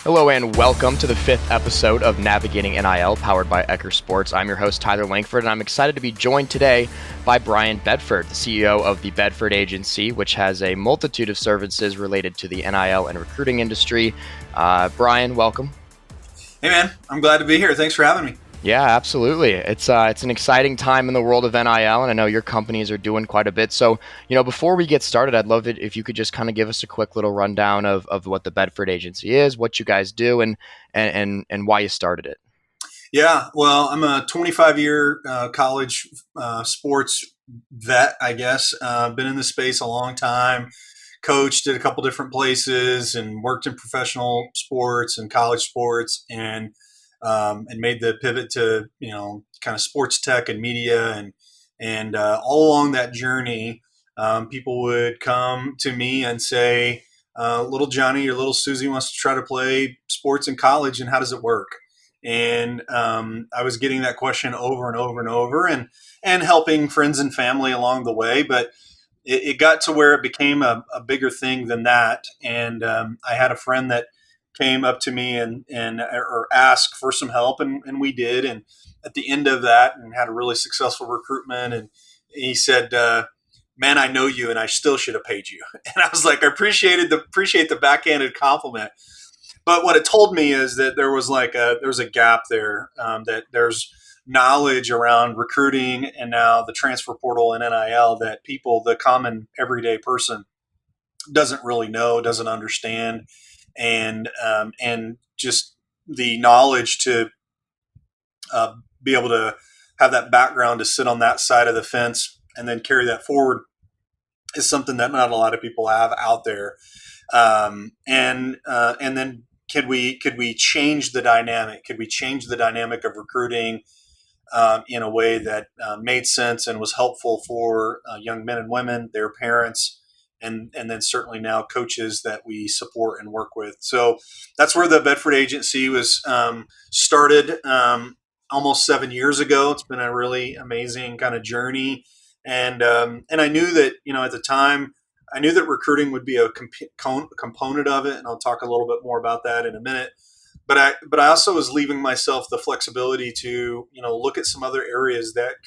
Hello and welcome to the 5th episode of Navigating NIL, powered by Ecker Sports. I'm your host, Tyler Langford, and I'm excited to be joined today by Brian Bedford, the CEO of the Bedford Agency, which has a multitude of services related to the NIL and recruiting industry. Brian, welcome. Hey man, I'm glad to be here. Thanks for having me. Yeah, absolutely. It's an exciting time in the world of NIL, and I know your companies are doing quite a bit. So, before we get started, I'd love it if you could just kind of give us a quick little rundown of what the Bedford Agency is, what you guys do, and why you started it. Yeah, well, I'm a 25-year college sports vet, I guess. Been in the space a long time. Coached at a couple different places and worked in professional sports and college sports, and made the pivot to kind of sports tech and media, and all along that journey, people would come to me and say, "Little Johnny or little Susie wants to try to play sports in college, and how does it work?" And I was getting that question over and over and over, and helping friends and family along the way, but it got to where it became a bigger thing than that. And I had a friend that came up to me and or asked for some help, and we did. And at the end of that, and had a really successful recruitment, and he said, "Man, I know you, and I still should have paid you." And I was like, I appreciate the backhanded compliment. But what it told me is that there was a gap there, that there's knowledge around recruiting and now the transfer portal and NIL that people, the common everyday person, doesn't really know, doesn't understand, and just the knowledge to be able to have that background to sit on that side of the fence and then carry that forward is something that not a lot of people have out there. And then could we change the dynamic? Could we change the dynamic of recruiting in a way that made sense and was helpful for young men and women, their parents, and then certainly now coaches that we support and work with. So that's where the Bedford Agency was started almost 7 years ago. It's been a really amazing kind of journey, and I knew that at the time, I knew that recruiting would be a component of it, and I'll talk a little bit more about that in a minute. But I also was leaving myself the flexibility to look at some other areas that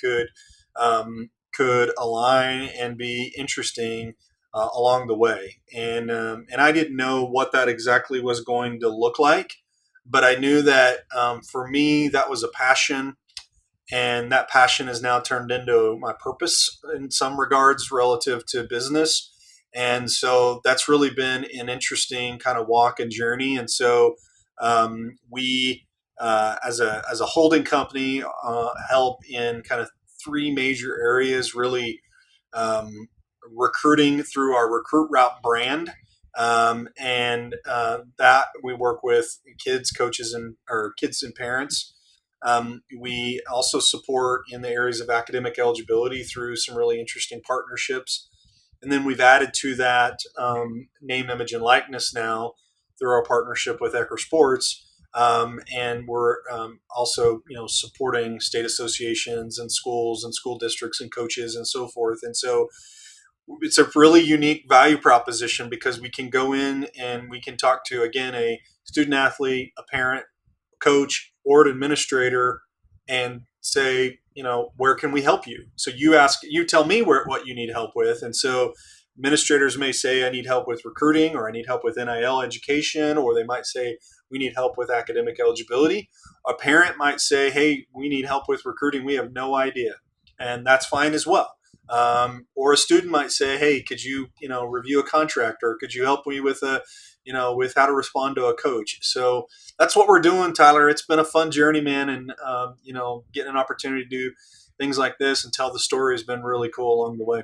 could align and be interesting along the way. And I didn't know what that exactly was going to look like, but I knew that for me that was a passion, and that passion has now turned into my purpose in some regards relative to business. And so that's really been an interesting kind of walk and journey. And so we, as a holding company, help in kind of three major areas, really. Recruiting through our Recruit Route brand, and that we work with kids, coaches, kids and parents. We also support in the areas of academic eligibility through some really interesting partnerships. And then we've added to that name, image, and likeness now through our partnership with Ecker Sports. And we're also, supporting state associations and schools and school districts and coaches and so forth. And so it's a really unique value proposition because we can go in and we can talk to, again, a student athlete, a parent, a coach, or an administrator and say, where can we help you? So you tell me what you need help with. And so administrators may say, I need help with recruiting, or I need help with NIL education, or they might say, we need help with academic eligibility. A parent might say, hey, we need help with recruiting. We have no idea. And that's fine as well. Or a student might say, hey, could you, review a contract, or could you help me with with how to respond to a coach? So that's what we're doing, Tyler. It's been a fun journey, man. And, getting an opportunity to do things like this and tell the story has been really cool along the way.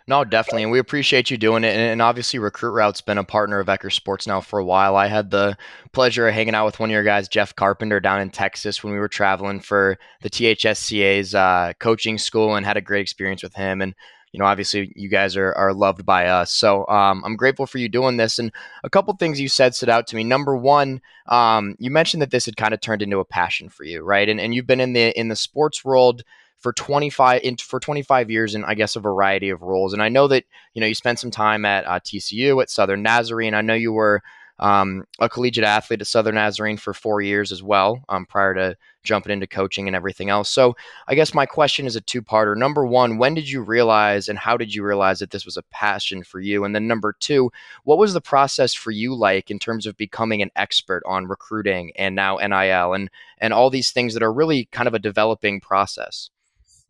No, definitely. And we appreciate you doing it. And obviously, Recruit Route's been a partner of Ecker Sports now for a while. I had the pleasure of hanging out with one of your guys, Jeff Carpenter, down in Texas when we were traveling for the THSCA's coaching school, and had a great experience with him. And, obviously, you guys are loved by us. So I'm grateful for you doing this. And a couple things you said stood out to me. Number one, you mentioned that this had kind of turned into a passion for you, right? And you've been in the sports world for 25 years in, I guess, a variety of roles. And I know that, you spent some time at TCU, at Southern Nazarene. I know you were a collegiate athlete at Southern Nazarene for 4 years as well, prior to jumping into coaching and everything else. So I guess my question is a two-parter. Number one, when did you realize and how did you realize that this was a passion for you? And then number two, what was the process for you like in terms of becoming an expert on recruiting and now NIL and all these things that are really kind of a developing process?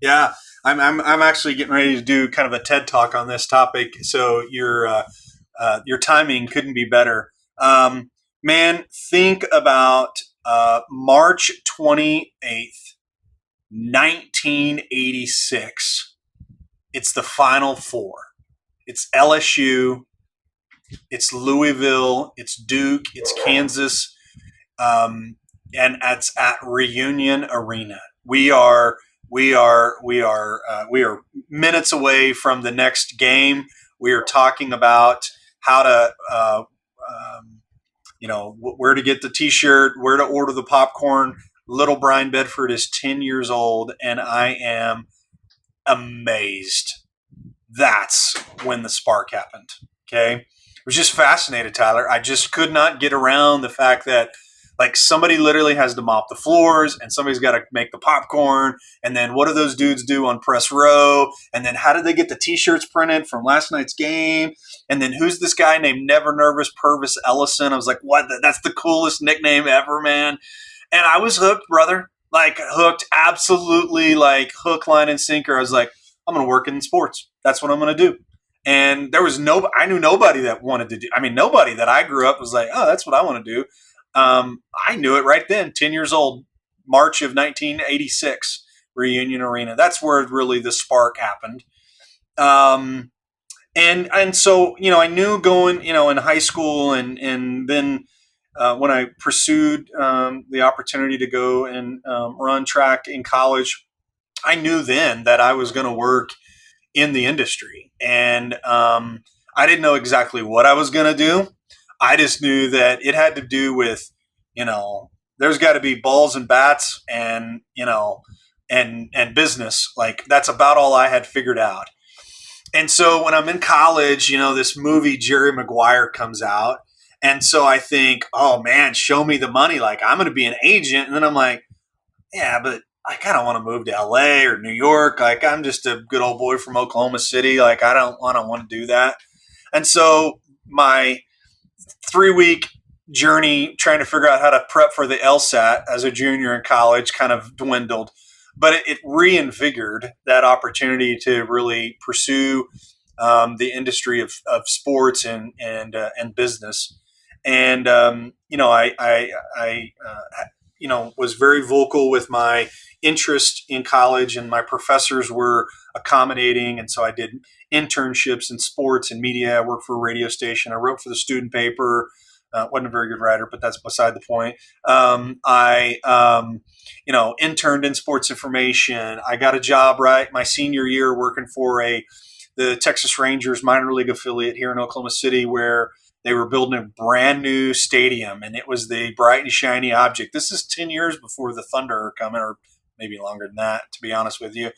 Yeah, I'm actually getting ready to do kind of a TED talk on this topic. So your timing couldn't be better. Man, think about March 28th, 1986. It's the Final Four. It's LSU. It's Louisville. It's Duke. It's Kansas. And it's at Reunion Arena. We are minutes away from the next game. We are talking about how to, where to get the T-shirt, where to order the popcorn. Little Brian Bedford is 10 years old, and I am amazed. That's when the spark happened. Okay. I was just fascinated, Tyler. I just could not get around the fact that like somebody literally has to mop the floors and somebody's got to make the popcorn. And then what do those dudes do on press row? And then how did they get the T-shirts printed from last night's game? And then who's this guy named Never Nervous Purvis Ellison? I was like, what? That's the coolest nickname ever, man. And I was hooked, brother. Like hooked, absolutely like hook, line, and sinker. I was like, I'm going to work in sports. That's what I'm going to do. And there was I knew nobody that wanted to do, I mean, nobody that I grew up was like, oh, that's what I want to do. I knew it right then, 10 years old, March of 1986, Reunion Arena. That's where really the spark happened. And so, I knew going, in high school and then when I pursued the opportunity to go and run track in college, I knew then that I was going to work in the industry. And I didn't know exactly what I was going to do. I just knew that it had to do with, there's got to be balls and bats and, and business. Like that's about all I had figured out. And so when I'm in college, this movie Jerry Maguire comes out. And so I think, oh man, show me the money. Like I'm going to be an agent. And then I'm like, yeah, but I kind of want to move to LA or New York. Like I'm just a good old boy from Oklahoma City. Like I don't want to do that. And so my 3-week journey trying to figure out how to prep for the LSAT as a junior in college kind of dwindled, but it reinvigorated that opportunity to really pursue the industry of sports and business. And I was very vocal with my interest in college, and my professors were accommodating. And so I did internships in sports and media. I worked for a radio station. I wrote for the student paper. Wasn't a very good writer, but that's beside the point. I interned in sports information. I got a job right my senior year working for the Texas Rangers minor league affiliate here in Oklahoma City, where they were building a brand new stadium, and it was the bright and shiny object. This is 10 years before the Thunder are coming, or maybe longer than that, to be honest with you.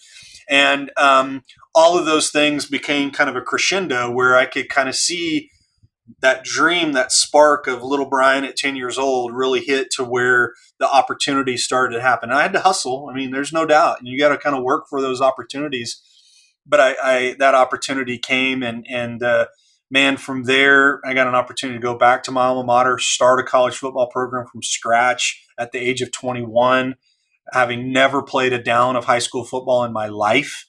And all of those things became kind of a crescendo where I could kind of see that dream, that spark of little Brian at 10 years old really hit to where the opportunities started to happen. And I had to hustle. I mean, there's no doubt. And you got to kind of work for those opportunities. But that opportunity came, and man, from there, I got an opportunity to go back to my alma mater, start a college football program from scratch at the age of 21, having never played a down of high school football in my life,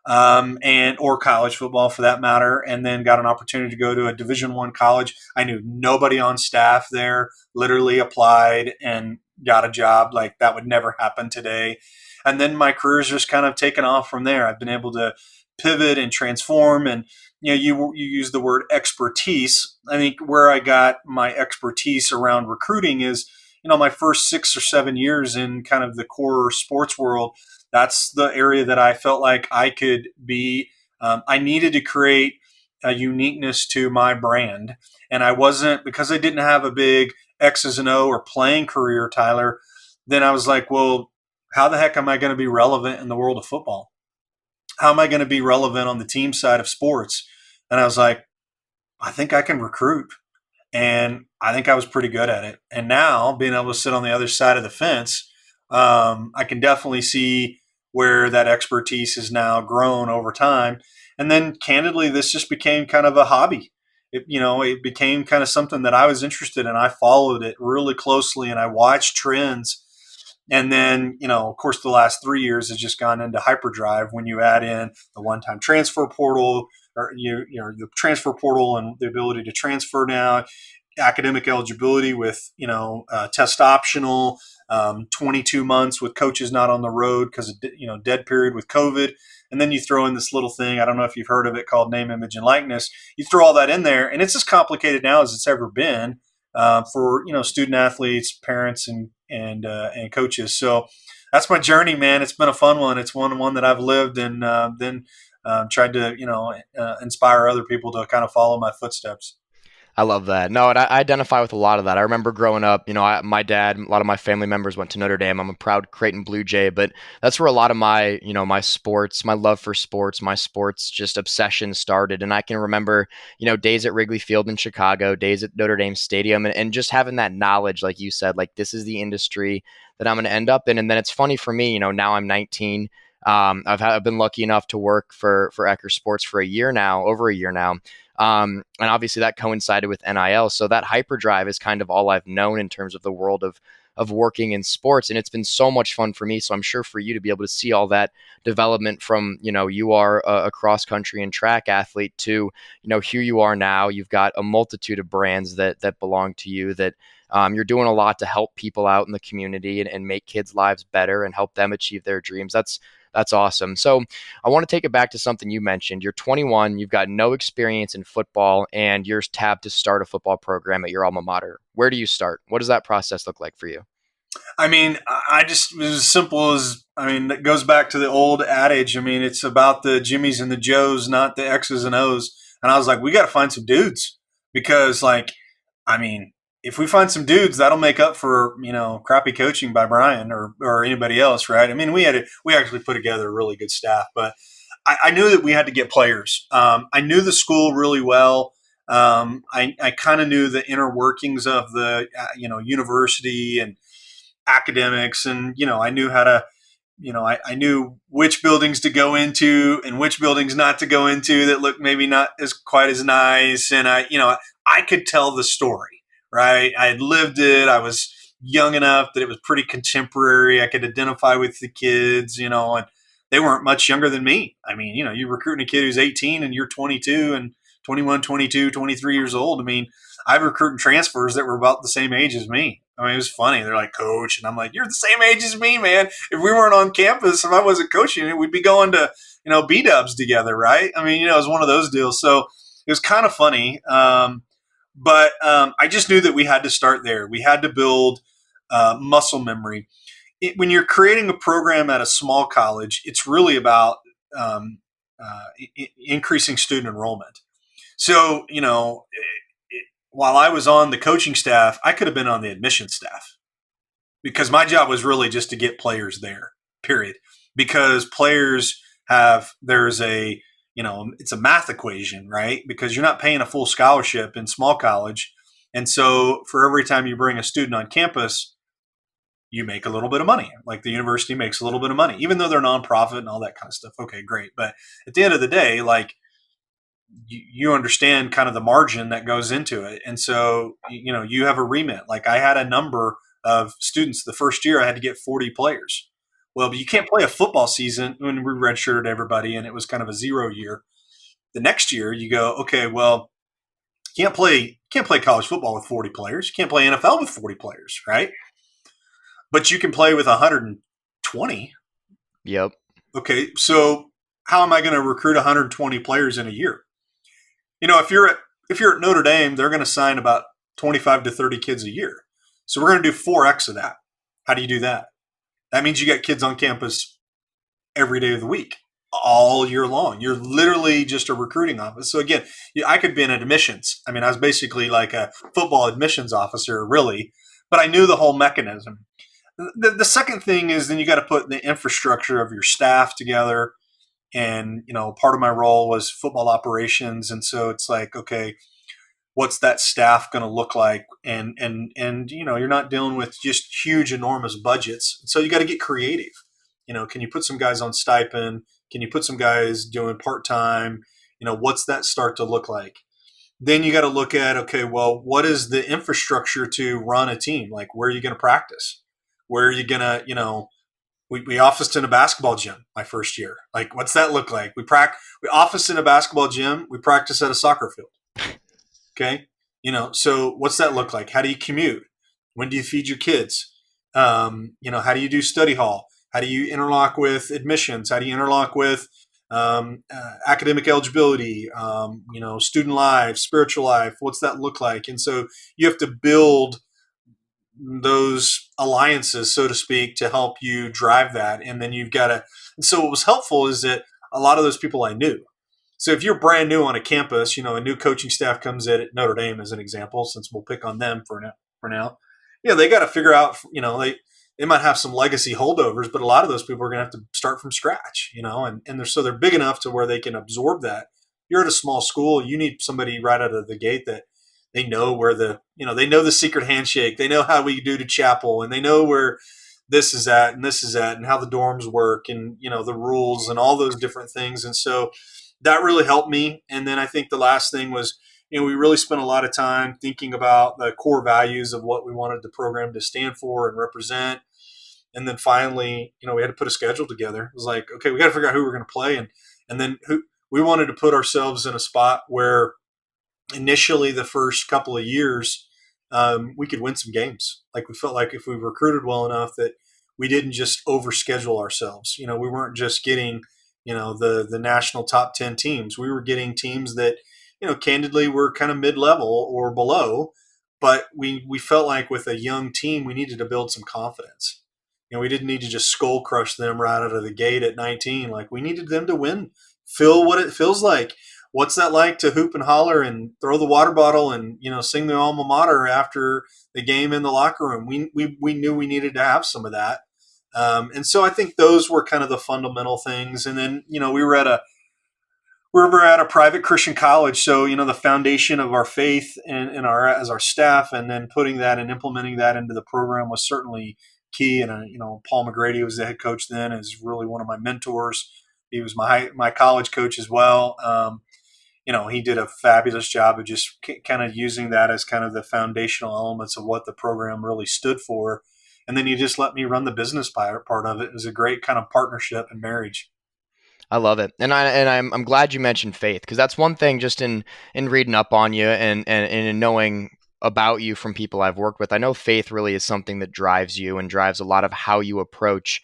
or college football for that matter, and then got an opportunity to go to a Division I college. I knew nobody on staff there, literally applied and got a job. Like that would never happen today. And then my career's just kind of taken off from there. I've been able to pivot and transform, and you use the word expertise. I think where I got my expertise around recruiting is, my first 6 or 7 years in kind of the core sports world. That's the area that I felt like I could be. I needed to create a uniqueness to my brand, and I wasn't, because I didn't have a big X's and O or playing career, Tyler. Then I was like, well, how the heck am I going to be relevant in the world of football? How am I going to be relevant on the team side of sports? And I was like, I think I can recruit. and I think I was pretty good at it. And now being able to sit on the other side of the fence, I can definitely see where that expertise has now grown over time. And then, candidly, this just became kind of a hobby. It became kind of something that I was interested in. I followed it really closely, and I watched trends. And then, of course, the last 3 years has just gone into hyperdrive when you add in the one-time transfer portal, or the transfer portal and the ability to transfer now, academic eligibility with test optional, 22 months with coaches not on the road because of dead period with COVID, and then you throw in this little thing. I don't know if you've heard of it called name, image, and likeness. You throw all that in there, and it's as complicated now as it's ever been for student athletes, parents, and coaches. So that's my journey, man. It's been a fun one. It's one that I've lived and then tried to inspire other people to kind of follow my footsteps. I love that. No, and I identify with a lot of that. I remember growing up, my dad, a lot of my family members went to Notre Dame. I'm a proud Creighton Blue Jay, but that's where a lot of my, my sports, my love for sports, my sports just obsession started. And I can remember, days at Wrigley Field in Chicago, days at Notre Dame Stadium, and just having that knowledge, like you said, like this is the industry that I'm going to end up in. And then it's funny for me, now I'm 19. I've been lucky enough to work for Ecker Sports for over a year now. And obviously that coincided with NIL. So that hyperdrive is kind of all I've known in terms of the world of working in sports. And it's been so much fun for me. So I'm sure for you to be able to see all that development from, you are a cross country and track athlete to, here you are now. You've got a multitude of brands that belong to you that you're doing a lot to help people out in the community and make kids' lives better and help them achieve their dreams. That's awesome. So I want to take it back to something you mentioned. You're 21, you've got no experience in football, and you're tapped to start a football program at your alma mater. Where do you start? What does that process look like for you? I mean, it was as simple as, it goes back to the old adage. I mean, it's about the Jimmies and the Joes, not the X's and O's. And I was like, we got to find some dudes because, if we find some dudes, that'll make up for, crappy coaching by Bryan or anybody else, right? I mean, we actually put together a really good staff, but I knew that we had to get players. I knew the school really well. I kind of knew the inner workings of the, university and academics, and I knew how to I knew which buildings to go into and which buildings not to go into that looked maybe not as quite as nice, and I could tell the story, right? I had lived it. I was young enough that it was pretty contemporary. I could identify with the kids, and they weren't much younger than me. I mean, you're recruiting a kid who's 18 and you're 22 and 21, 22, 23 years old. I mean, I've recruited transfers that were about the same age as me. I mean, it was funny. They're like, coach. And I'm like, you're the same age as me, man. If we weren't on campus, if I wasn't coaching it, we'd be going to, B-dubs together, right? I mean, it was one of those deals. So it was kind of funny. But I just knew that we had to start there. We had to build muscle memory. When you're creating a program at a small college, it's really about increasing student enrollment. So, while I was on the coaching staff, I could have been on the admission staff because my job was really just to get players there, period. Because it's a math equation, right? Because you're not paying a full scholarship in small college. And so for every time you bring a student on campus, you make a little bit of money. Like the university makes a little bit of money, even though they're nonprofit and all that kind of stuff. Okay, great. But at the end of the day, you understand kind of the margin that goes into it. And so, you have a remit. Like I had a number of students the first year, I had to get 40 players. Well, but you can't play a football season when we redshirted everybody and it was kind of a 0 year. The next year you go, okay, well, you can't play college football with 40 players. You can't play NFL with 40 players, right? But you can play with 120. Yep. Okay, so how am I going to recruit 120 players in a year? If you're at Notre Dame, they're going to sign about 25 to 30 kids a year. So we're going to do 4x of that. How do you do that? That means you got kids on campus every day of the week, all year long. You're literally just a recruiting office. So again, I could be in admissions. I mean, I was basically like a football admissions officer, really, but I knew the whole mechanism. The second thing is then you got to put the infrastructure of your staff together. And, part of my role was football operations. And so it's like, okay, what's that staff going to look like, and you're not dealing with just huge enormous budgets, so you got to get creative. Can you put some guys on stipend? Can you put some guys doing part-time? What's that start to look like? Then you got to look at, okay, well, what is the infrastructure to run a team? Like, where are you going to practice? Where are you going to, we officed in a basketball gym my first year. Like, what's that look like? We officed in a basketball gym. We practice at a soccer field. Okay. So what's that look like? How do you commute? When do you feed your kids? How do you do study hall? How do you interlock with admissions? How do you interlock with academic eligibility? Student life, spiritual life. What's that look like? And so you have to build those alliances, so to speak, to help you drive that. And then you've got to. And so what was helpful is that a lot of those people I knew. So if you're brand new on a campus, a new coaching staff comes in at Notre Dame as an example, since we'll pick on them for now. They got to figure out, they might have some legacy holdovers, but a lot of those people are going to have to start from scratch, and they're big enough to where they can absorb that. You're at a small school, you need somebody right out of the gate that they know where they know the secret handshake, they know how we do to chapel, and they know where this is at and this is at and how the dorms work and, the rules and all those different things. And so that really helped me. And then I think the last thing was, we really spent a lot of time thinking about the core values of what we wanted the program to stand for and represent. And then finally, we had to put a schedule together. It was like, okay, we got to figure out who we're going to play. And then we wanted to put ourselves in a spot where initially the first couple of years, we could win some games. Like we felt like if we recruited well enough that we didn't just overschedule ourselves. We weren't just getting, the national top 10 teams. We were getting teams that, candidly were kind of mid-level or below, but we felt like with a young team, we needed to build some confidence. We didn't need to just skull crush them right out of the gate at 19. Like we needed them to win, feel what it feels like. What's that like to hoop and holler and throw the water bottle and, sing the alma mater after the game in the locker room? We knew we needed to have some of that. And so I think those were kind of the fundamental things. And then, we were at a private Christian college. So, the foundation of our faith and as our staff, and then putting that and implementing that into the program was certainly key. And, Paul McGrady was the head coach then, is really one of my mentors. He was my college coach as well. He did a fabulous job of just kind of using that as kind of the foundational elements of what the program really stood for. And then he just let me run the business part of it. It was a great kind of partnership and marriage. I love it, and I'm glad you mentioned faith, because that's one thing just in reading up on you and in knowing about you from people I've worked with. I know faith really is something that drives you and drives a lot of how you approach,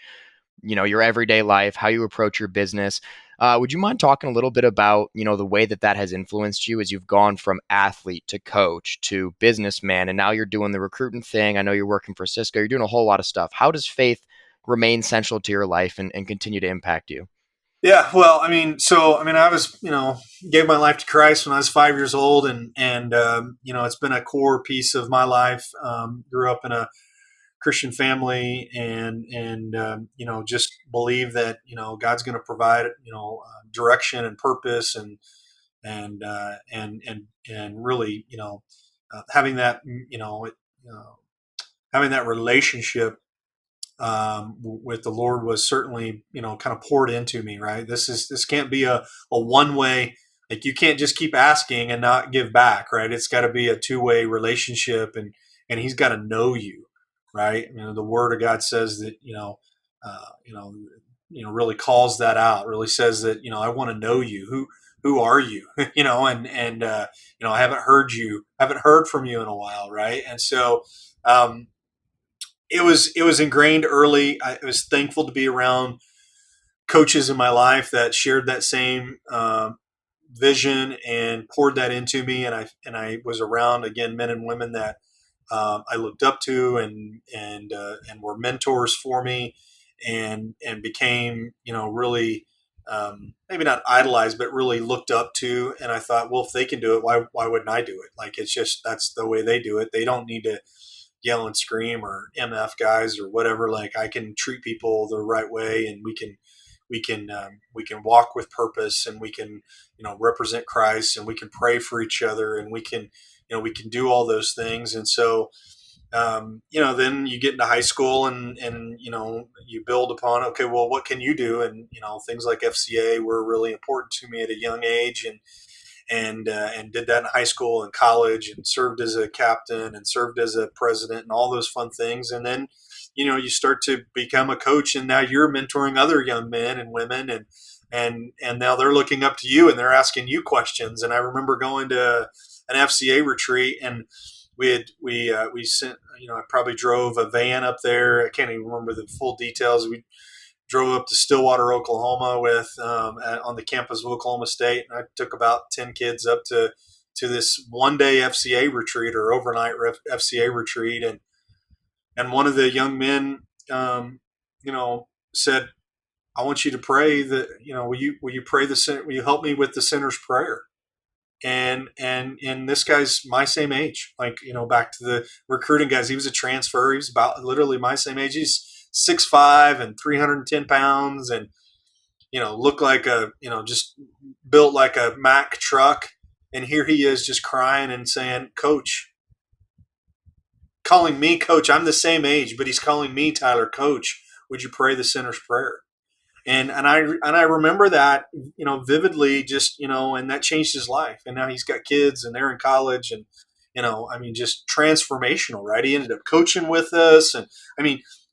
your everyday life, how you approach your business. Would you mind talking a little bit about, the way that has influenced you as you've gone from athlete to coach to businessman, and now you're doing the recruiting thing. I know you're working for Cisco. You're doing a whole lot of stuff. How does faith remain central to your life and continue to impact you? Yeah, well, I was, gave my life to Christ when I was 5 years old, and it's been a core piece of my life. Grew up in a Christian family, and just believe that God's going to provide direction and purpose, and really having that having that relationship with the Lord was certainly, kind of poured into me, right? This can't be a one way, like you can't just keep asking and not give back, right? It's got to be a two-way relationship, and he's got to know you, right? The word of God says that, uh, you know, really calls that out, really says that, I want to know you. Who are you? And I haven't heard from you in a while, right? And so, it was ingrained early. I was thankful to be around coaches in my life that shared that same vision and poured that into me. And I was around, again, men and women that I looked up to and were mentors for me, and became really, maybe not idolized, but really looked up to. And I thought, well, if they can do it, why wouldn't I do it? Like, it's just, that's the way they do it. They don't need to yell and scream or MF guys or whatever. Like, I can treat people the right way, and we can walk with purpose, and we can represent Christ, and we can pray for each other, and we can we can do all those things. And so, then you get into high school, and you build upon, okay, well, what can you do? And things like FCA were really important to me at a young age, and did that in high school and college, and served as a captain and served as a president and all those fun things. And then you start to become a coach, and now you're mentoring other young men and women, and now they're looking up to you and they're asking you questions. And I remember going to an FCA retreat, and we sent, I probably drove a van up there. I can't even remember the full details. We drove up to Stillwater, Oklahoma, on the campus of Oklahoma State, and I took about 10 kids up to this one day FCA retreat, or overnight FCA retreat, and one of the young men, said, "I want you to pray that, will you pray will you help me with the sinner's prayer?" And this guy's my same age. Like, back to the recruiting guys, he was a transfer. He was about literally my same age. He's 6'5" and 310 pounds, and looked like just built like a Mack truck. And here he is, just crying and saying, "Coach," calling me coach. I'm the same age, but he's calling me, Tyler, coach. Would you pray the sinner's prayer? And I remember that, vividly, just, and that changed his life. And now he's got kids and they're in college, and just transformational, right? He ended up coaching with us, and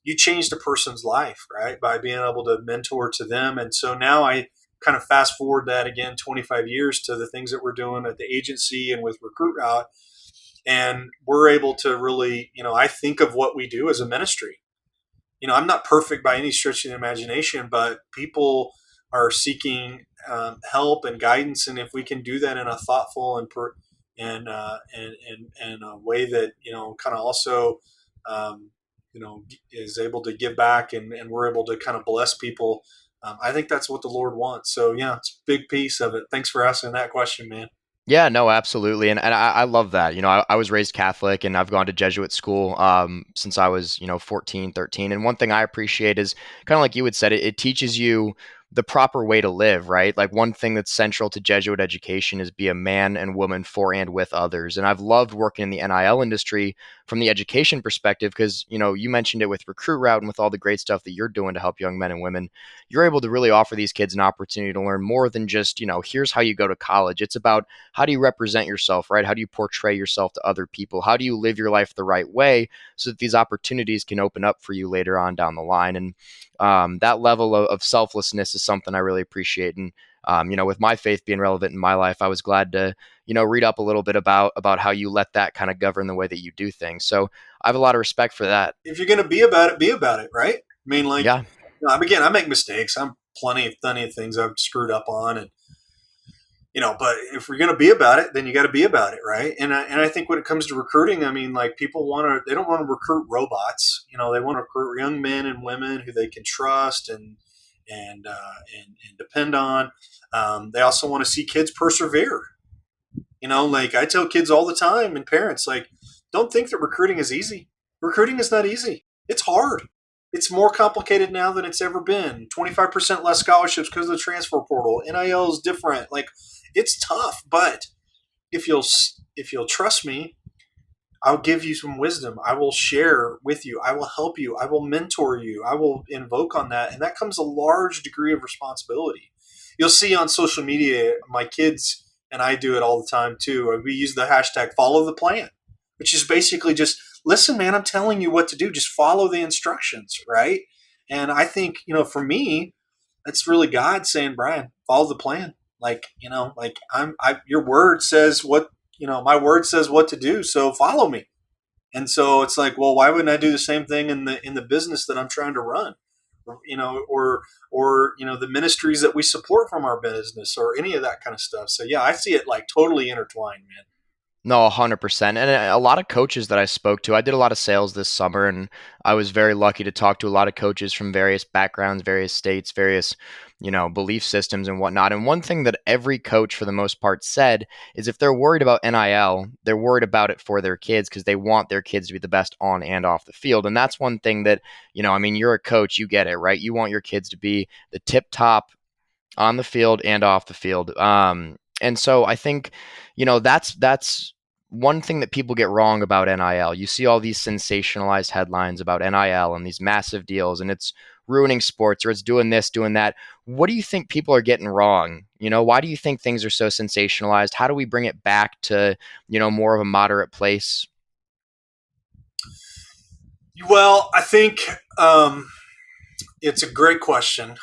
you changed a person's life, right, by being able to mentor to them. And so now I kind of fast forward that again 25 years to the things that we're doing at the agency and with Recruit Route, and we're able to really, I think of what we do as a ministry. I'm not perfect by any stretch of the imagination, but people are seeking help and guidance, and if we can do that in a thoughtful and a way that kind of also is able to give back, and we're able to kind of bless people, I think that's what the Lord wants. So yeah, it's a big piece of it. Thanks for asking that question, man. Yeah, no, absolutely. And I love that. I was raised Catholic and I've gone to Jesuit school since I was, 14, 13. And one thing I appreciate is kind of like you had said, it teaches you the proper way to live, right? Like one thing that's central to Jesuit education is be a man and woman for and with others. And I've loved working in the NIL industry from the education perspective because, you mentioned it with Recruit Route and with all the great stuff that you're doing to help young men and women. You're able to really offer these kids an opportunity to learn more than just, here's how you go to college. It's about how do you represent yourself, right? How do you portray yourself to other people? How do you live your life the right way so that these opportunities can open up for you later on down the line? And that level of selflessness is something I really appreciate. And, with my faith being relevant in my life, I was glad to, read up a little bit about how you let that kind of govern the way that you do things. So I have a lot of respect for that. If you're going to be about it, right? Like, Yeah. again, I make mistakes. I'm plenty of things I've screwed up on, and but if we're going to be about it, then you got to be about it, right? And I think when it comes to recruiting, like, people they don't want to recruit robots. They want to recruit young men and women who they can trust and depend on. They also want to see kids persevere. Like, I tell kids all the time, and parents, like, don't think that recruiting is easy. Recruiting is not easy. It's hard. It's more complicated now than it's ever been. 25% less scholarships because of the transfer portal. NIL is different. Like, it's tough, but if you'll trust me, I'll give you some wisdom. I will share with you. I will help you. I will mentor you. I will invoke on that, and that comes a large degree of responsibility. You'll see on social media, my kids and I do it all the time too. We use the hashtag follow the plan, which is basically just, listen, man, I'm telling you what to do. Just follow the instructions, right? And I think, for me, that's really God saying, Brian, follow the plan. Like, your word says my word says what to do, so follow me. And so it's like, well, why wouldn't I do the same thing in the business that I'm trying to run? Or the ministries that we support from our business, or any of that kind of stuff. So yeah, I see it like totally intertwined, man. No, 100%. And a lot of coaches that I spoke to, I did a lot of sales this summer, and I was very lucky to talk to a lot of coaches from various backgrounds, various states, various, belief systems and whatnot. And one thing that every coach, for the most part, said is if they're worried about NIL, they're worried about it for their kids because they want their kids to be the best on and off the field. And that's one thing that, you're a coach, you get it, right? You want your kids to be the tip top on the field and off the field. And so I think, that's one thing that people get wrong about NIL. You see all these sensationalized headlines about NIL and these massive deals, and it's ruining sports or it's doing this, doing that. What do you think people are getting wrong? Why do you think things are so sensationalized? How do we bring it back to, more of a moderate place? Well, I think it's a great question.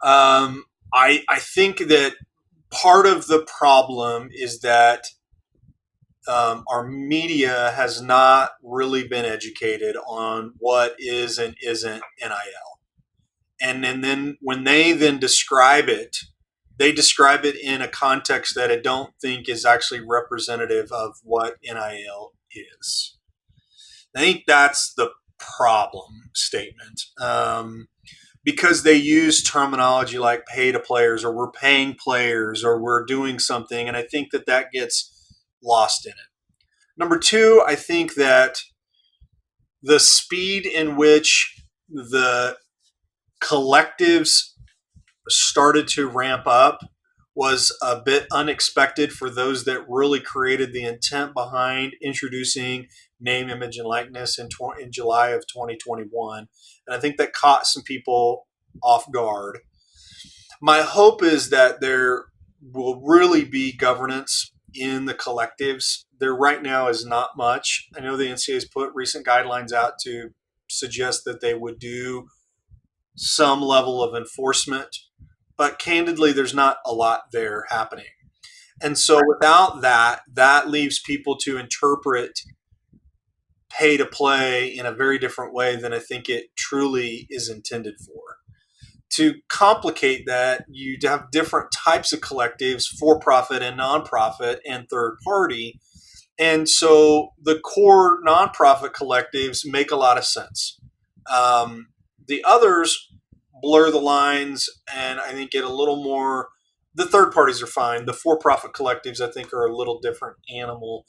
I think that part of the problem is that our media has not really been educated on what is and isn't NIL. And then when they then describe it, they describe it in a context that I don't think is actually representative of what NIL is. I think that's the problem statement. Because they use terminology like pay to players, or we're paying players, or we're doing something. And I think that that gets lost in it. Number two, I think that the speed in which the collectives started to ramp up was a bit unexpected for those that really created the intent behind introducing name, image, and likeness in July of 2021. And I think that caught some people off guard. My hope is that there will really be governance in the collectives. There right now is not much. I know the NCAA has put recent guidelines out to suggest that they would do some level of enforcement, but candidly, there's not a lot there happening. And so without that, that leaves people to interpret pay to play in a very different way than I think it truly is intended for. To complicate that, you have different types of collectives, for profit and nonprofit and third party. And so the core nonprofit collectives make a lot of sense. The others blur the lines and I think get a little more. The third parties are fine. The for profit collectives, I think, are a little different animal.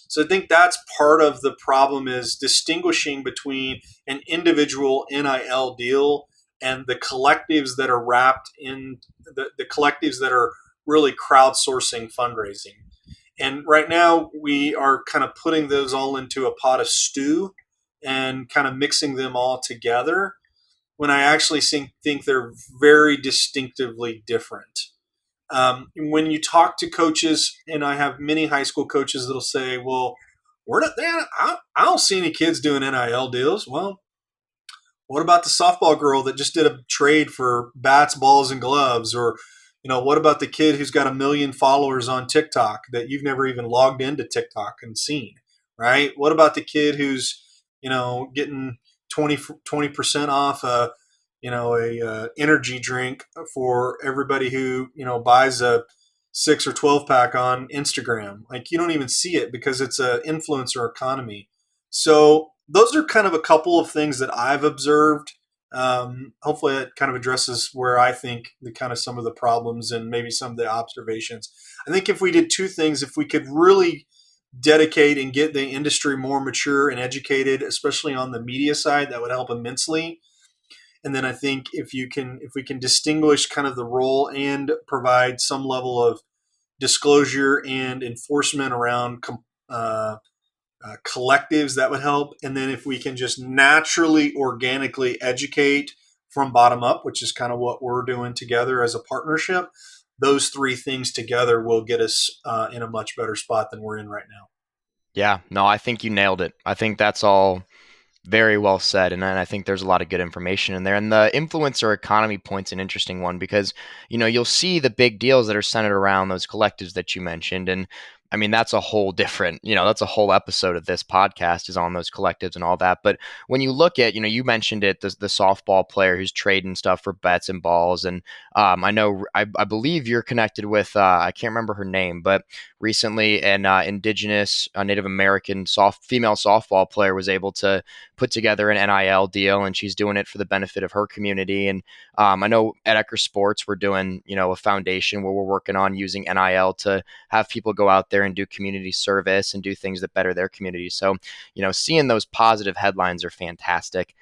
So I think that's part of the problem, is distinguishing between an individual NIL deal and the collectives that are wrapped in the collectives that are really crowdsourcing fundraising. And right now we are kind of putting those all into a pot of stew and kind of mixing them all together, when I actually think they're very distinctively different. When you talk to coaches, and I have many high school coaches that'll say, well, we're not there. I don't see any kids doing NIL deals. Well, what about the softball girl that just did a trade for bats, balls, and gloves? Or, what about the kid who's got 1 million followers on TikTok that you've never even logged into TikTok and seen, right? What about the kid who's, getting 20% off a energy drink for everybody who buys a 6 or 12 pack on Instagram? Like, you don't even see it because it's an influencer economy. So those are kind of a couple of things that I've observed. Hopefully that kind of addresses where I think the kind of some of the problems and maybe some of the observations. I think if we did two things, if we could really dedicate and get the industry more mature and educated, especially on the media side, that would help immensely. And then I think if we can distinguish kind of the role and provide some level of disclosure and enforcement around collectives, that would help. And then if we can just naturally, organically educate from bottom up, which is kind of what we're doing together as a partnership, those three things together will get us in a much better spot than we're in right now. Yeah, no, I think you nailed it. I think that's all very well said, and I think there's a lot of good information in there. And the influencer economy point's an interesting one because you'll see the big deals that are centered around those collectives that you mentioned, and I mean that's a whole different, that's a whole episode of this podcast is on those collectives and all that. But when you look at, you mentioned it, the softball player who's trading stuff for bets and balls, and I believe you're connected with I can't remember her name, but recently an indigenous Native American female softball player was able to put together an NIL deal, and she's doing it for the benefit of her community. And I know at Ecker Sports, we're doing, a foundation where we're working on using NIL to have people go out there and do community service and do things that better their community. So, seeing those positive headlines are fantastic.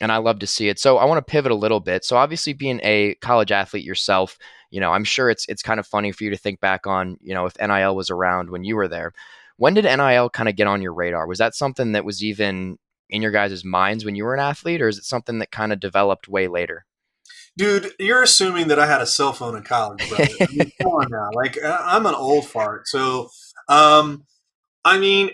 And I love to see it. So I want to pivot a little bit. So obviously being a college athlete yourself, I'm sure it's kind of funny for you to think back on, if NIL was around when you were there. When did NIL kind of get on your radar? Was that something that was even in your guys' minds when you were an athlete, or is it something that kind of developed way later? Dude, you're assuming that I had a cell phone in college, brother. I mean, come on now. Like, I'm an old fart. So, um, I mean,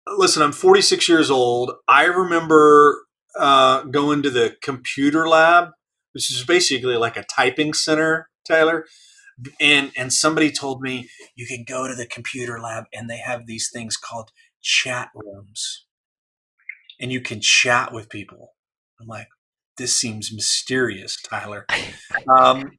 listen, I'm 46 years old. I remember going to the computer lab, which is basically like a typing center, Tyler. And somebody told me you can go to the computer lab and they have these things called chat rooms, and you can chat with people. I'm like, this seems mysterious, Tyler.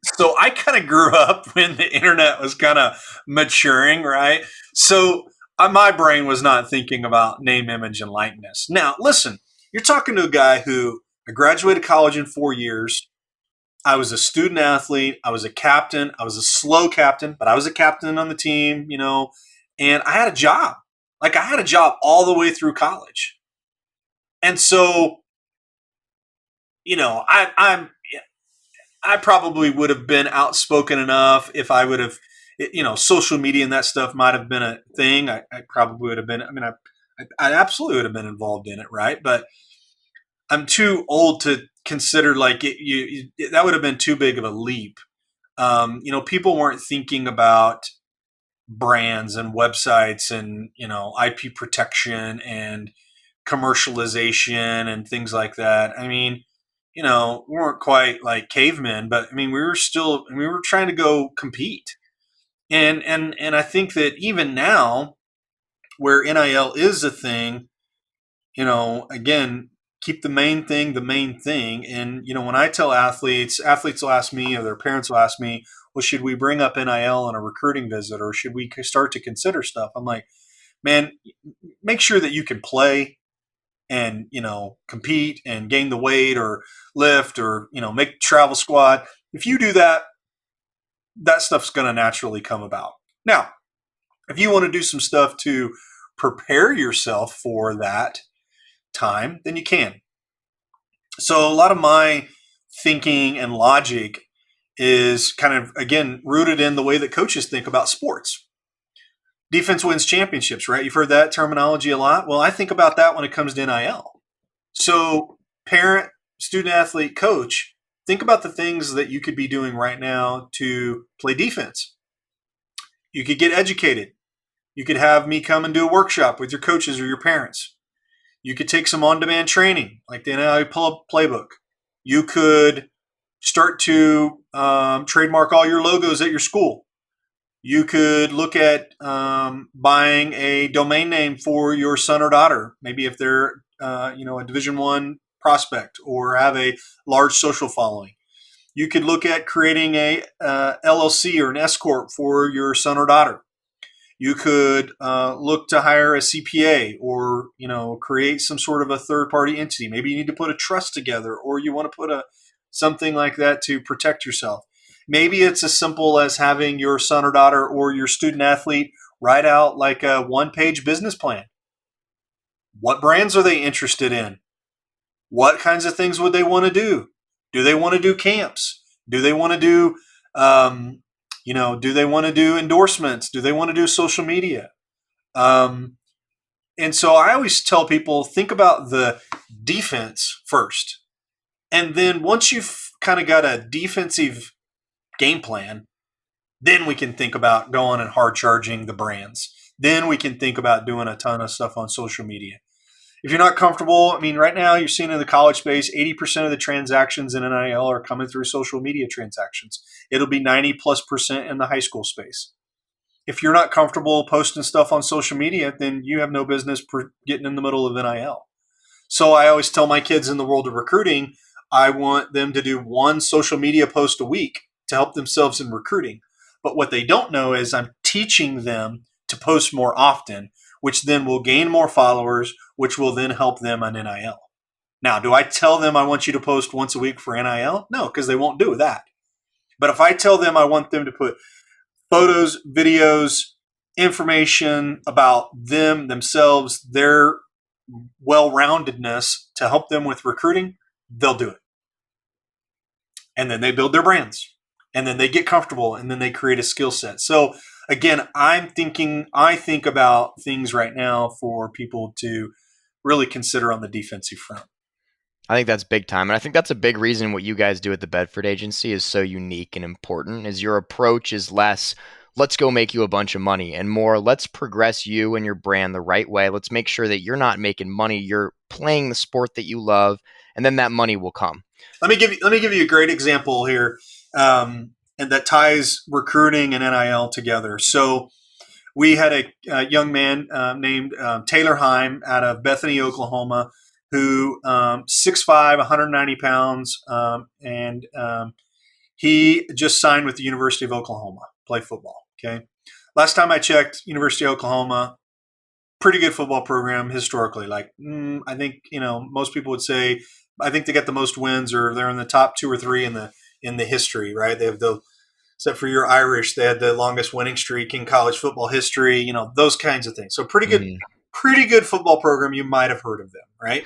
So I kind of grew up when the internet was kind of maturing, right? So my brain was not thinking about name, image, and likeness. Now, listen, you're talking to a guy who I graduated college in 4 years. I was a student athlete. I was a captain. I was a slow captain, but I was a captain on the team, and I had a job. Like I had a job all the way through college. And so, I probably would have been outspoken enough if I would have, social media and that stuff might have been a thing. I probably would have been. I mean, I absolutely would have been involved in it, right? But I'm too old to consider like that would have been too big of a leap. People weren't thinking about brands and websites and IP protection and commercialization and things like that. I mean, we weren't quite like cavemen, but I mean, we were trying to go compete. And I think that even now, where NIL is a thing, again, keep the main thing. And when I tell athletes will ask me, or their parents will ask me, well, should we bring up NIL on a recruiting visit, or should we start to consider stuff? I'm like, man, make sure that you can play and compete and gain the weight or lift or make travel squad. If you do that, that stuff's going to naturally come about. Now, if you want to do some stuff to prepare yourself for that time, then you can. So a lot of my thinking and logic is kind of, again, rooted in the way that coaches think about sports. Defense wins championships, right? You've heard that terminology a lot. Well, I think about that when it comes to NIL. So, parent, student athlete, coach, think about the things that you could be doing right now to play defense. You could get educated. You could have me come and do a workshop with your coaches or your parents. You could take some on-demand training, like the NIL pull-up playbook. You could start to trademark all your logos at your school. You could look at buying a domain name for your son or daughter, maybe if they're a Division I prospect or have a large social following. You could look at creating a LLC or an S corp for your son or daughter. You could look to hire a CPA or create some sort of a third party entity. Maybe you need to put a trust together, or you want to put something like that to protect yourself. Maybe it's as simple as having your son or daughter or your student athlete write out like a one-page business plan. What brands are they interested in? What kinds of things would they want to do? Do they want to do camps? Do they want to do, do they want to do endorsements? Do they want to do social media? And so I always tell people, think about the defense first. And then once you've kind of got a defensive game plan, then we can think about going and hard charging the brands. Then we can think about doing a ton of stuff on social media. If you're not comfortable, I mean, right now you're seeing in the college space, 80% of the transactions in NIL are coming through social media transactions. It'll be 90+% in the high school space. If you're not comfortable posting stuff on social media, then you have no business getting in the middle of NIL. So I always tell my kids in the world of recruiting, I want them to do one social media post a week to help themselves in recruiting. But what they don't know is I'm teaching them to post more often, which then will gain more followers, which will then help them on NIL. Now, do I tell them I want you to post once a week for NIL? No, because they won't do that. But if I tell them I want them to put photos, videos, information about them, themselves, their well-roundedness to help them with recruiting, they'll do it. And then they build their brands. And then they get comfortable and then they create a skill set. So again, I think about things right now for people to really consider on the defensive front. I think that's big time. And I think that's a big reason what you guys do at the Bedford Agency is so unique and important is your approach is less, let's go make you a bunch of money and more, let's progress you and your brand the right way. Let's make sure that you're not making money. You're playing the sport that you love, and then that money will come. Let me give you a great example here, and that ties recruiting and NIL together. So we had a young man named Taylor Heim out of Bethany, Oklahoma, who 6'5", 190 pounds, and he just signed with the University of Oklahoma, play football. Okay, last time I checked, University of Oklahoma, pretty good football program historically. Like I think most people would say, I think they got the most wins, or they're in the top 2 or 3 in the history. Right? They have except for your Irish, they had the longest winning streak in college football history. Those kinds of things. So pretty good football program. You might have heard of them, right?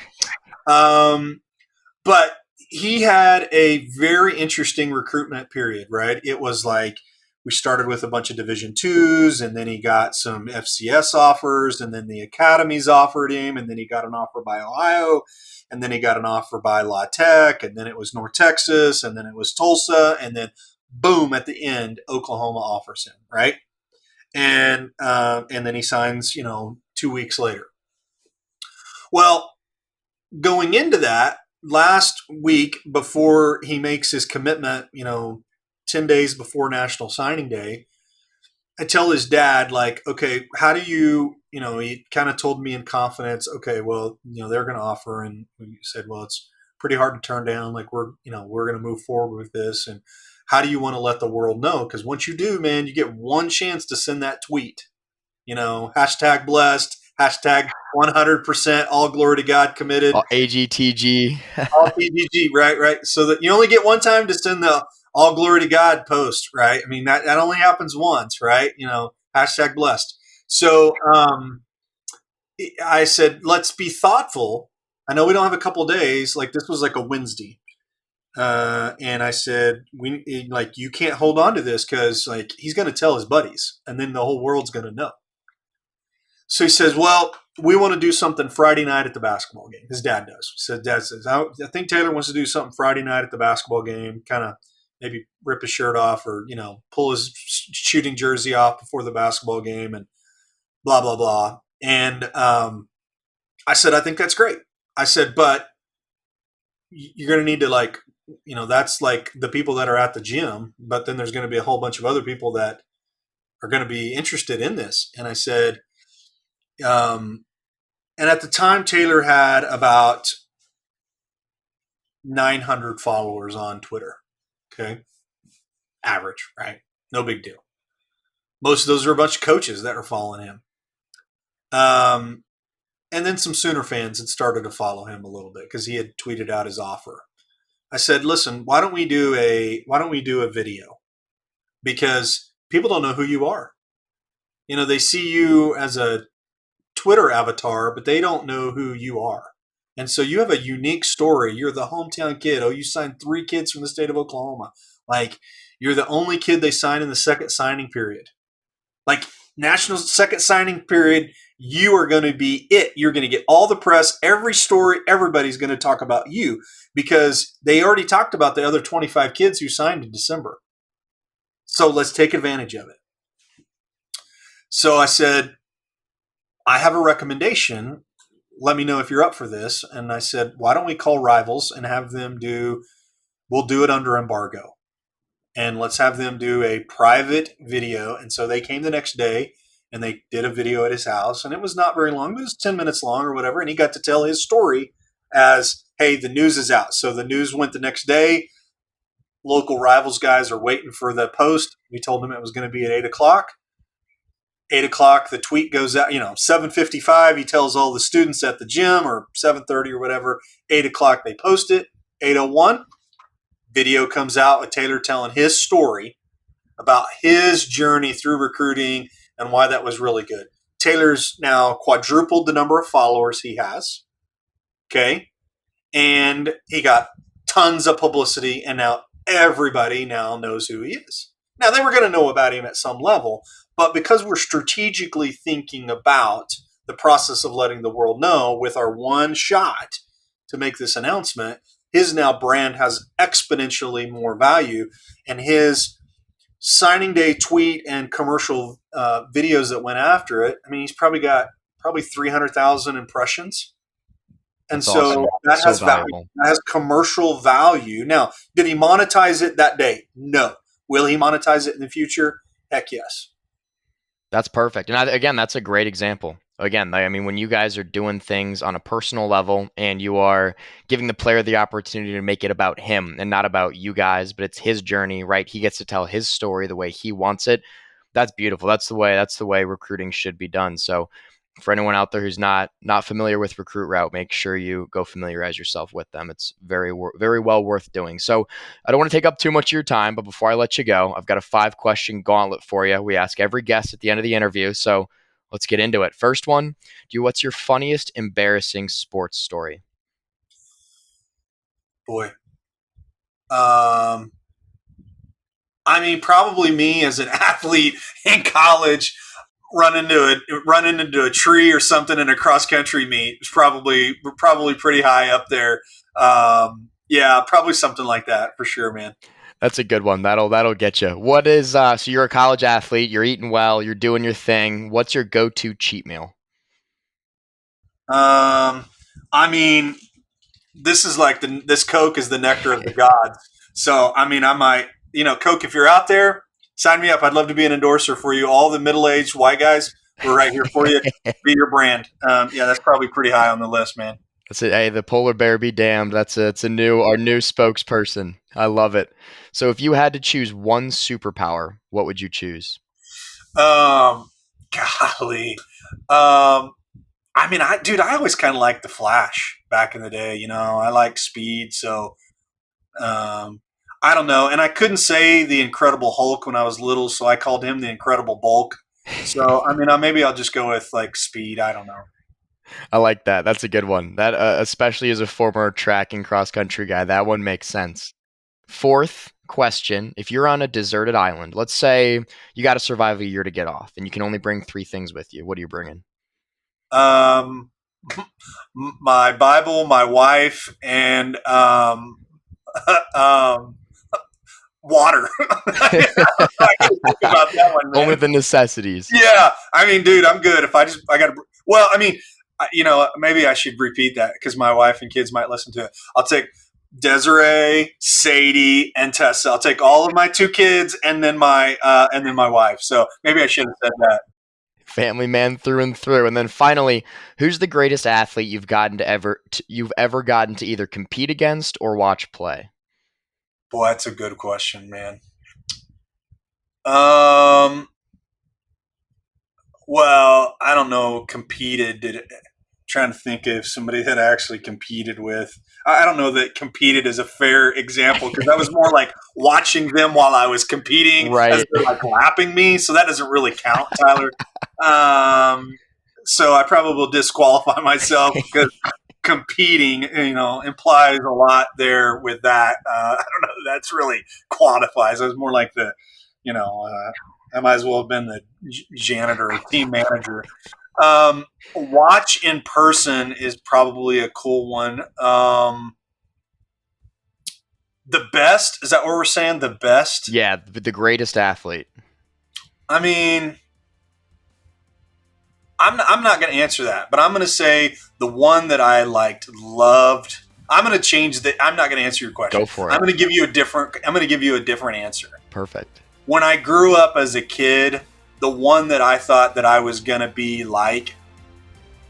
But he had a very interesting recruitment period, right? It was like we started with a bunch of Division twos, and then he got some FCS offers, and then the academies offered him, and then he got an offer by Ohio, and then he got an offer by La Tech, and then it was North Texas, and then it was Tulsa, and then boom, at the end, Oklahoma offers him, right? And then he signs, 2 weeks later. Well, going into that, last week before he makes his commitment, 10 days before National Signing Day, I tell his dad, like, okay, how do you, he kind of told me in confidence, okay, well, they're going to offer. And we said, well, it's pretty hard to turn down. Like, we're going to move forward with this. And how do you want to let the world know? Because once you do, man, you get one chance to send that tweet, hashtag blessed, hashtag 100% all glory to God committed. AGTG. All TGG, right. So that you only get one time to send the all glory to God post, right? I mean, that only happens once, right? Hashtag blessed. So I said, let's be thoughtful. I know we don't have a couple days. Like this was like a Wednesday. And I said, you can't hold on to this because like he's going to tell his buddies and then the whole world's going to know. So he says, well, we want to do something Friday night at the basketball game. His dad does. Dad says, I think Taylor wants to do something Friday night at the basketball game, kind of maybe rip his shirt off or, pull his shooting jersey off before the basketball game and blah, blah, blah. And I said, I think that's great. I said, but you're going to need to that's like the people that are at the gym, but then there's going to be a whole bunch of other people that are going to be interested in this. And I said, and at the time, Taylor had about 900 followers on Twitter. Okay. Average, right? No big deal. Most of those are a bunch of coaches that are following him. And then some Sooner fans had started to follow him a little bit because he had tweeted out his offer. I said, listen, why don't we do a video? Because people don't know who you are. They see you as a Twitter avatar, but they don't know who you are. And so you have a unique story. You're the hometown kid. Oh, you signed 3 kids from the state of Oklahoma. Like you're the only kid they signed in the second signing period. Like national second signing period, you are going to be it. You're going to get all the press, every story, everybody's going to talk about you because they already talked about the other 25 kids who signed in December. So let's take advantage of it. So I said, I have a recommendation. Let me know if you're up for this. And I said, why don't we call Rivals and have them we'll do it under embargo. And let's have them do a private video. And so they came the next day and they did a video at his house. And it was not very long, but it was 10 minutes long or whatever. And he got to tell his story as, hey, the news is out. So the news went the next day. Local Rivals guys are waiting for the post. We told them it was going to be at 8 o'clock. 8 o'clock, the tweet goes out, 7:55, he tells all the students at the gym, or 7:30 or whatever. 8 o'clock, they post it. 8:01, video comes out with Taylor telling his story about his journey through recruiting and why that was really good. Taylor's now quadrupled the number of followers he has. Okay. and he got tons of publicity, and now everybody now knows who he is. Now, they were going to know about him at some level, but because we're strategically thinking about the process of letting the world know with our one shot to make this announcement, his now brand has exponentially more value, and his signing day tweet and commercial videos that went after it. I mean, he's probably got 300,000 impressions. And That's so awesome. that So has value. valuable. That has commercial value. Now, did he monetize it that day? No. Will he monetize it in the future? Heck yes. That's perfect. And again, that's a great example. Again, I mean, when you guys are doing things on a personal level and you are giving the player the opportunity to make it about him and not about you guys, but it's his journey, right? He gets to tell his story the way he wants it. That's beautiful. That's the way recruiting should be done. So for anyone out there who's not familiar with Recruit Route, make sure you go familiarize yourself with them. It's very well worth doing. So I don't want to take up too much of your time, but before I let you go, I've got a 5-question gauntlet for you. We ask every guest at the end of the interview. So let's get into it. First one, what's your funniest embarrassing sports story? Boy. I mean, probably me as an athlete in college running into a tree or something in a cross country meet. It's probably pretty high up there. Yeah, probably something like that for sure, man. That's a good one. That'll get you. What is so you're a college athlete, you're eating well, you're doing your thing. What's your go-to cheat meal? I mean, this is like this Coke is the nectar of the gods. So, I mean, I might, Coke, if you're out there, sign me up. I'd love to be an endorser for you. All the middle-aged white guys, we're right here for you. Be your brand. Yeah, that's probably pretty high on the list, man. That's it. Hey, the polar bear be damned. It's our new spokesperson. I love it. So if you had to choose one superpower, what would you choose? Golly. I mean, I always kind of liked the Flash back in the day. I like speed, so I don't know. And I couldn't say the Incredible Hulk when I was little, so I called him the Incredible Bulk. So I mean, maybe I'll just go with like speed. I don't know. I like that. That's a good one. That especially as a former track and cross country guy, that one makes sense. Fourth question, if you're on a deserted island, let's say you got to survive a year to get off and you can only bring 3 things with you. What are you bringing? Um, my Bible, my wife, and um, water. I can't think about that one, man. Only the necessities. Yeah, I mean, dude, I'm good. If I got to, well, I mean, maybe I should repeat that because my wife and kids might listen to it. I'll take Desiree, Sadie, and Tessa. I'll take all of my 2 kids and then my wife. So maybe I should have said that. Family man through and through. And then finally, who's the greatest athlete you've ever gotten to either compete against or watch play? Boy, that's a good question, man. Well, I don't know. Trying to think of somebody that I actually competed with. I don't know that competed is a fair example because that was more like watching them while I was competing, Right. as they're like lapping me. So that doesn't really count, Tyler. So I probably will disqualify myself because competing, implies a lot there with that. I don't know. That's really quantifies. I was more like I might as well have been the janitor or team manager. Watch in person is probably a cool one. The best, is that what we're saying? The best? Yeah, the greatest athlete. I mean, I'm not going to answer that, but I'm going to say the one that I loved. I'm going to change I'm not going to answer your question. Go for it. I'm going to give you a different answer. Perfect. When I grew up as a kid, the one that I thought that I was going to be like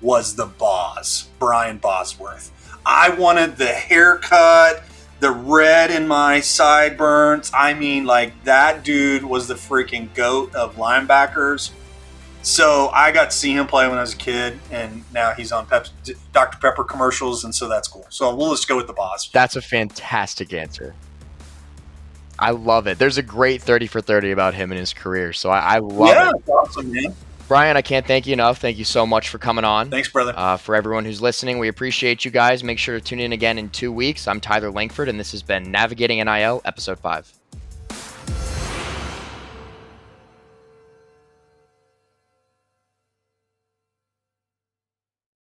was the Boz, Brian Bosworth. I wanted the haircut, the red in my sideburns. I mean, like, that dude was the freaking GOAT of linebackers. So I got to see him play when I was a kid, and now he's on Dr. Pepper commercials, and so that's cool. So we'll just go with the Boz. That's a fantastic answer. I love it. There's a great 30 for 30 about him and his career, so I love it. Yeah, that's awesome, man. Brian, I can't thank you enough. Thank you so much for coming on. Thanks, brother. For everyone who's listening, we appreciate you guys. Make sure to tune in again in 2 weeks. I'm Tyler Langford, and this has been Navigating NIL, Episode 5.